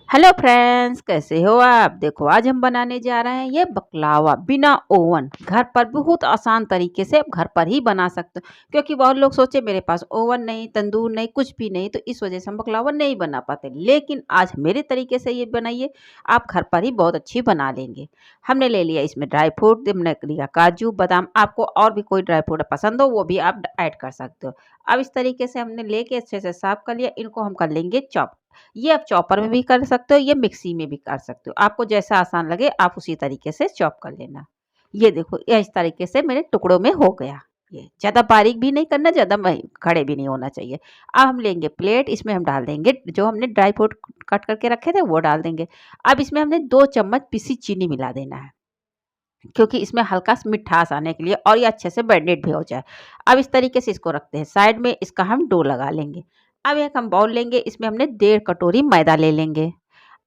Hello friends, कैसे हो आप? देखो, आज हम बनाने जा रहे हैं ये बकलावा बिना ओवन। घर पर बहुत आसान तरीके से आप घर पर ही बना सकते हो, क्योंकि बहुत लोग सोचे मेरे पास ओवन नहीं, तंदूर नहीं, कुछ भी नहीं, तो इस वजह से हम बकलावा नहीं बना पाते। लेकिन आज मेरे तरीके से ये बनाइए, आप घर पर ही बहुत अच्छी बना लेंगे। हमने ले लिया इसमें ड्राई फ्रूट, हमने लिया काजू बादाम। आपको और भी कोई ड्राई फ्रूट पसंद हो वो भी आप ऐड कर सकते हो। अब इस तरीके से हमने लेके अच्छे से साफ कर लिया। इनको हम कर लेंगे चॉप। ये आप चॉपर में भी कर सकते हो, ये मिक्सी में भी कर सकते हो। आपको जैसा आसान लगे आप उसी तरीके से चॉप कर लेना। ये देखो, ये इस तरीके से मेरे टुकड़ों में हो गया। ये ज़्यादा बारीक भी नहीं करना, ज़्यादा खड़े भी नहीं होना चाहिए। अब हम लेंगे प्लेट, इसमें हम डाल देंगे जो हमने ड्राई फ्रूट कट करके रखे थे वो डाल देंगे। अब इसमें हमने 2 चम्मच पिसी चीनी मिला देना है, क्योंकि इसमें हल्का सा मिठास आने के लिए और ये अच्छे से ब्लेंडेड भी हो जाए। अब इस तरीके से इसको रखते हैं साइड में। इसका हम डो लगा लेंगे। अब एक हम बाउल लेंगे, इसमें हमने 1.5 कटोरी मैदा ले लेंगे।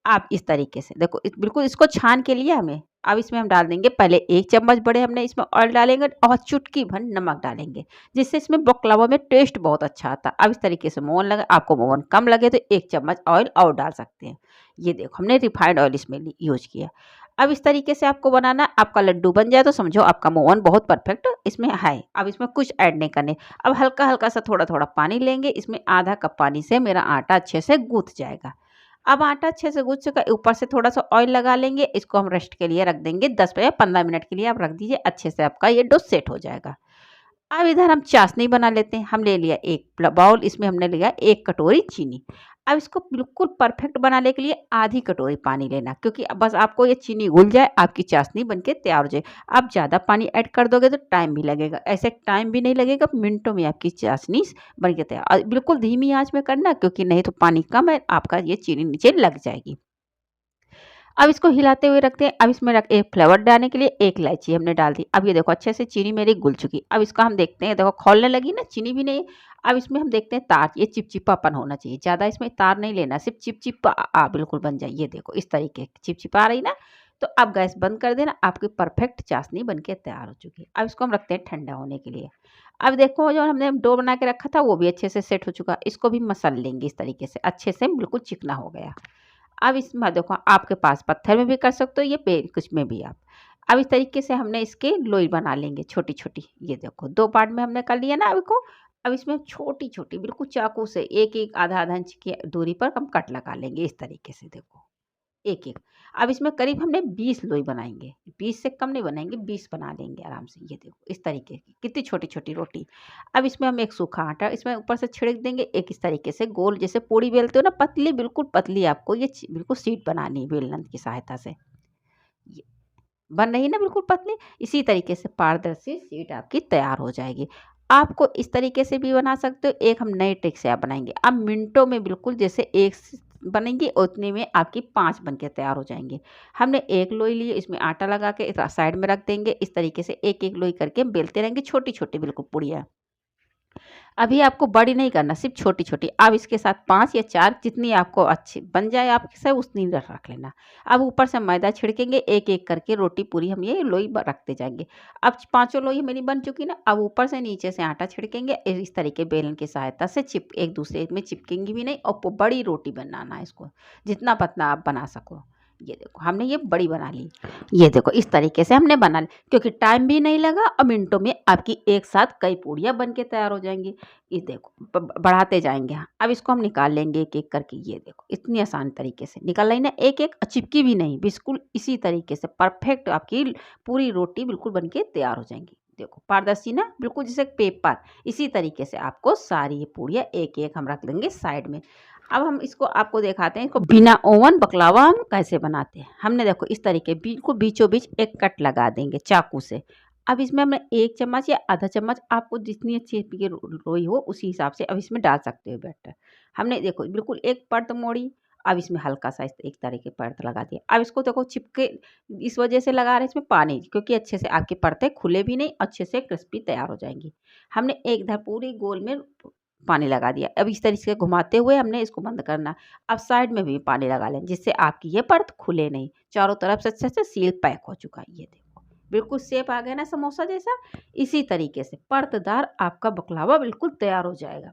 आप इस तरीके से देखो, बिल्कुल इसको छान के लिए हमें। अब इसमें हम डाल देंगे, पहले 1 चम्मच बड़े हमने इसमें ऑयल डालेंगे और चुटकी भर नमक डालेंगे, जिससे इसमें बकलावा में टेस्ट बहुत अच्छा आता है। अब इस तरीके से मोहन लगे, आपको मोहन कम लगे तो 1 चम्मच ऑयल और डाल सकते हैं। ये देखो, हमने रिफाइंड ऑयल इसमें यूज किया। अब इस तरीके से आपको बनाना, आपका लड्डू बन जाए तो समझो आपका मोहन बहुत परफेक्ट इसमें है। अब इसमें कुछ ऐड नहीं करने। अब हल्का हल्का सा थोड़ा थोड़ा पानी लेंगे, इसमें आधा कप पानी से मेरा आटा अच्छे से गूंथ जाएगा। अब आटा अच्छे से गूंथ चुका, ऊपर से थोड़ा सा ऑयल लगा लेंगे। इसको हम रेस्ट के लिए रख देंगे, 10 या 15 मिनट के लिए आप रख दीजिए। अच्छे से आपका ये डो सेट हो जाएगा। अब इधर हम चाशनी बना लेते हैं। हम ले लिया एक बाउल, इसमें हमने लिया 1 कटोरी चीनी। अब इसको बिल्कुल परफेक्ट बनाने के लिए आधी कटोरी पानी लेना, क्योंकि अब बस आपको ये चीनी घुल जाए, आपकी चाशनी बनके तैयार हो जाए। आप ज़्यादा पानी ऐड कर दोगे तो टाइम भी लगेगा, ऐसे टाइम भी नहीं लगेगा, मिनटों में आपकी चाशनी बनके तैयार। और बिल्कुल धीमी आंच में करना, क्योंकि नहीं तो पानी कम है, आपका ये चीनी नीचे लग जाएगी। अब इसको हिलाते हुए रखते हैं। अब इसमें रख एक फ्लेवर डालने के लिए एक इलायची हमने डाल दी। अब ये देखो, अच्छे से चीनी मेरी घुल चुकी। अब इसका हम देखते हैं, देखो खौलने लगी ना, चीनी भी नहीं। अब इसमें हम देखते हैं तार, ये चिपचिपापन होना चाहिए, ज़्यादा इसमें तार नहीं लेना, सिर्फ चिपचिपा बिल्कुल बन जाए। ये देखो इस तरीके की चिपचिपा रही ना, तो अब गैस बंद कर देना। आपकी परफेक्ट चाशनी बनके तैयार हो चुकी है। अब इसको हम रखते हैं ठंडा होने के लिए। अब देखो, जो हमने डो बना के रखा था वो भी अच्छे से सेट हो चुका। इसको भी मसल लेंगे इस तरीके से, अच्छे से बिल्कुल चिकना हो गया। अब इसमें देखो, आपके पास पत्थर में भी कर सकते हो, ये कुछ में भी आप। अब इस तरीके से हमने इसके लोई बना लेंगे छोटी छोटी। ये देखो 2 पार्ट में हमने कर लिया ना अब को। अब इसमें छोटी छोटी बिल्कुल चाकू से एक एक आधा आधा इंच की दूरी पर हम कट लगा लेंगे इस तरीके से, देखो एक एक। अब इसमें करीब हमने 20 लोई बनाएंगे, 20 से कम नहीं बनाएंगे, 20 बना लेंगे आराम से। ये देखो इस तरीके की कितनी छोटी छोटी रोटी। अब इसमें हम एक सूखा आटा इसमें ऊपर से छिड़क देंगे, एक इस तरीके से गोल, जैसे पूड़ी बेलते हो ना, पतली बिल्कुल पतली आपको ये बिल्कुल शीट बनानी है बेलन की सहायता से। ये बन रही है ना बिल्कुल पतली, इसी तरीके से पारदर्शी शीट आपकी तैयार हो जाएगी। आपको इस तरीके से भी बना सकते हो। एक हम नए ट्रिक से आप बनाएंगे, अब मिनटों में बिल्कुल जैसे एक बनेंगी उतने में आपकी 5 बन के तैयार हो जाएंगे। हमने एक लोई ली, इसमें आटा लगा के साइड में रख देंगे। इस तरीके से एक एक लोई करके बेलते रहेंगे, छोटी छोटी बिल्कुल पुड़िया। अभी आपको बड़ी नहीं करना, सिर्फ छोटी-छोटी। अब इसके साथ 5 या 4 जितनी आपको अच्छी बन जाए आपके से उतनी रख लेना। अब ऊपर से मैदा छिड़केंगे, एक-एक करके रोटी पूरी हम ये लोई रखते जाएँगे। अब पाँचों लोई मेरी बन चुकी ना, अब ऊपर से नीचे से आटा छिड़केंगे, इस तरीके बेलन की सहायता से एक दूसरे में चिपकेंगी भी नहीं और बड़ी रोटी बनाना है इसको, जितना पतला आप बना सको। ये देखो हमने ये बड़ी बना ली। ये देखो इस तरीके से हमने बना ली, क्योंकि टाइम भी नहीं लगा और मिनटों में आपकी एक साथ कई पूड़ियाँ बन के तैयार हो जाएंगी। ये देखो बढ़ाते जाएंगे। हाँ, अब इसको हम निकाल लेंगे एक एक करके। ये देखो इतनी आसान तरीके से निकाल रही ना, एक एक चिपकी भी नहीं, बिल्कुल इसी तरीके से परफेक्ट आपकी पूरी रोटी बिल्कुल बन के तैयार हो जाएंगी। देखो पारदर्शी ना, बिल्कुल जैसे पेपर। इसी तरीके से आपको सारी ये पूड़ियाँ एक एक हम रख देंगे साइड में। अब हम इसको आपको दिखाते हैं, इसको बिना ओवन बकलावा हम कैसे बनाते हैं। हमने देखो इस तरीके बिल्कुल बीचों बीच एक कट लगा देंगे चाकू से। अब इसमें हमने 1 चम्मच या आधा चम्मच, आपको जितनी अच्छी की रोई हो उसी हिसाब से अब इसमें डाल सकते हो बैटर। हमने देखो बिल्कुल एक परत मोड़ी। अब इसमें हल्का सा एक तरीके परत लगा दिया। अब इसको देखो चिपके, इस वजह से लगा रहे हैं इसमें पानी, क्योंकि अच्छे से आपकी परतें खुले भी नहीं, अच्छे से क्रिस्पी तैयार हो जाएंगी। हमने एक इधर पूरी गोल में पानी लगा दिया। अब इस तरीके से घुमाते हुए हमने इसको बंद करना। अब साइड में भी पानी लगा लें, जिससे आपकी ये परत खुले नहीं, चारों तरफ से अच्छे से सील पैक हो चुका है। ये देखो बिल्कुल शेप आ गया ना समोसा जैसा। इसी तरीके से परतदार आपका बकलावा बिल्कुल तैयार हो जाएगा।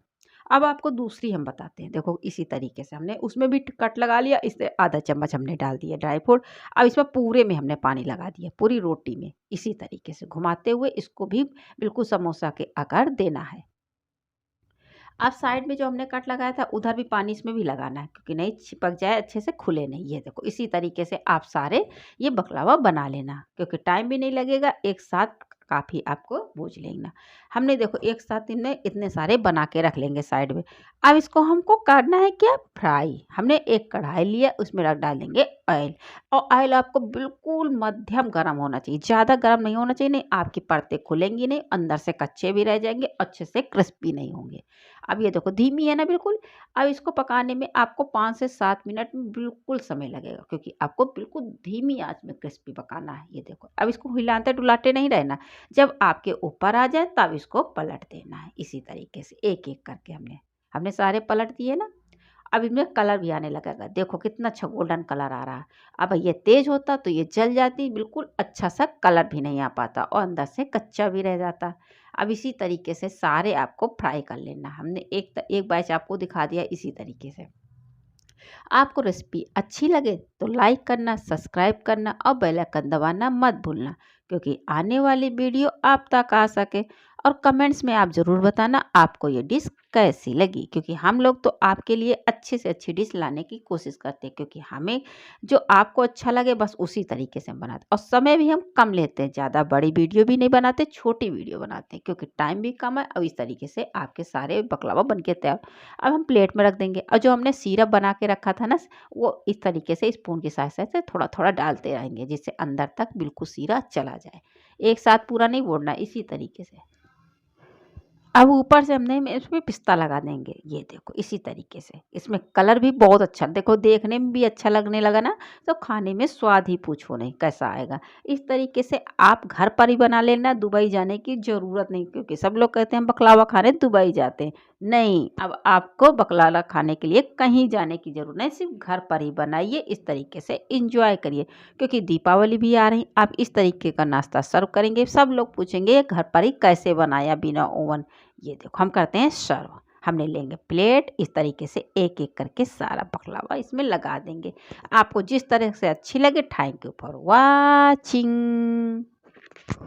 अब आपको दूसरी हम बताते हैं। देखो इसी तरीके से हमने उसमें भी कट लगा लिया, इससे आधा चम्मच हमने डाल दिया ड्राई फ्रूट। अब इसमें पूरे में हमने पानी लगा दिया, पूरी रोटी में। इसी तरीके से घुमाते हुए इसको भी बिल्कुल समोसा के आकार देना है। अब साइड में जो हमने कट लगाया था उधर भी पानी इसमें भी लगाना है, क्योंकि नहीं चिपक जाए, अच्छे से खुले नहीं। ये देखो इसी तरीके से आप सारे ये बकलावा बना लेना, क्योंकि टाइम भी नहीं लगेगा, एक साथ काफ़ी आपको बूझ लेना। हमने देखो एक साथ इन्हें इतने सारे बना के रख लेंगे साइड में। अब इसको हमको करना है क्या, फ्राई। हमने एक कढ़ाई लिया, उसमें रख डालेंगे ऑयल। और ऑयल आपको बिल्कुल मध्यम गर्म होना चाहिए, ज़्यादा गर्म नहीं होना चाहिए, नहीं आपकी परतें खुलेंगी नहीं, अंदर से कच्चे भी रह जाएंगे, अच्छे से क्रिस्पी नहीं होंगे। अब ये देखो धीमी है ना बिल्कुल। अब इसको पकाने में आपको 5 से 7 मिनट में बिल्कुल समय लगेगा, क्योंकि आपको बिल्कुल धीमी आँच में क्रिस्पी पकाना है। ये देखो अब इसको हिलाते-डुलाते नहीं रहना। जब आपके ऊपर आ जाए तब इसको पलट देना है। इसी तरीके से एक-एक करके हमने सारे पलट दिए ना। अब इनमें कलर भी आने लगेगा। देखो कितना अच्छा गोल्डन कलर आ रहा है। अब ये तेज़ होता तो ये जल जाती, बिल्कुल अच्छा सा कलर भी नहीं आ पाता और अंदर से कच्चा भी रह जाता। अब इसी तरीके से सारे आपको फ्राई कर लेना। हमने एक बैच आपको दिखा दिया इसी तरीके से। आपको रेसिपी अच्छी लगे तो लाइक करना, सब्सक्राइब करना और बेल आइकन दबाना मत भूलना, क्योंकि आने वाली वीडियो आप तक आ सके। और कमेंट्स में आप ज़रूर बताना आपको ये डिश कैसी लगी, क्योंकि हम लोग तो आपके लिए अच्छे से अच्छी डिश लाने की कोशिश करते हैं, क्योंकि हमें जो आपको अच्छा लगे बस उसी तरीके से हम बनाते हैं। और समय भी हम कम लेते हैं, ज़्यादा बड़ी वीडियो भी नहीं बनाते, छोटी वीडियो बनाते हैं, क्योंकि टाइम भी कम है। और इस तरीके से आपके सारे बकलावा बन के तैयार। अब हम प्लेट में रख देंगे, और जो हमने सिरप बना के रखा था ना, वो इस तरीके से स्पून की सहायता से थोड़ा-थोड़ा डालते रहेंगे, जिससे अंदर तक बिल्कुल सीरा चला जाए। एक साथ पूरा नहीं बोड़ना, इसी तरीके से। अब ऊपर से हमने इसमें पिस्ता लगा देंगे। ये देखो इसी तरीके से। इसमें कलर भी बहुत अच्छा, देखो देखने में भी अच्छा लगने लगा ना, तो खाने में स्वाद ही पूछो नहीं कैसा आएगा। इस तरीके से आप घर पर ही बना लेना, दुबई जाने की ज़रूरत नहीं, क्योंकि सब लोग कहते हैं बकलावा खाने दुबई जाते हैं। नहीं, अब आपको बकलावा खाने के लिए कहीं जाने की ज़रूरत नहीं, सिर्फ घर पर ही बनाइए, इस तरीके से एंजॉय करिए। क्योंकि दीपावली भी आ रही, आप इस तरीके का नाश्ता सर्व करेंगे, सब लोग पूछेंगे ये घर पर ही कैसे बनाया बिना ओवन। ये देखो हम करते हैं सर्व। हमने लेंगे प्लेट, इस तरीके से एक-एक करके सारा बकलावा इसमें लगा देंगे। आपको जिस तरह से अच्छी लगे। Thank you for watching.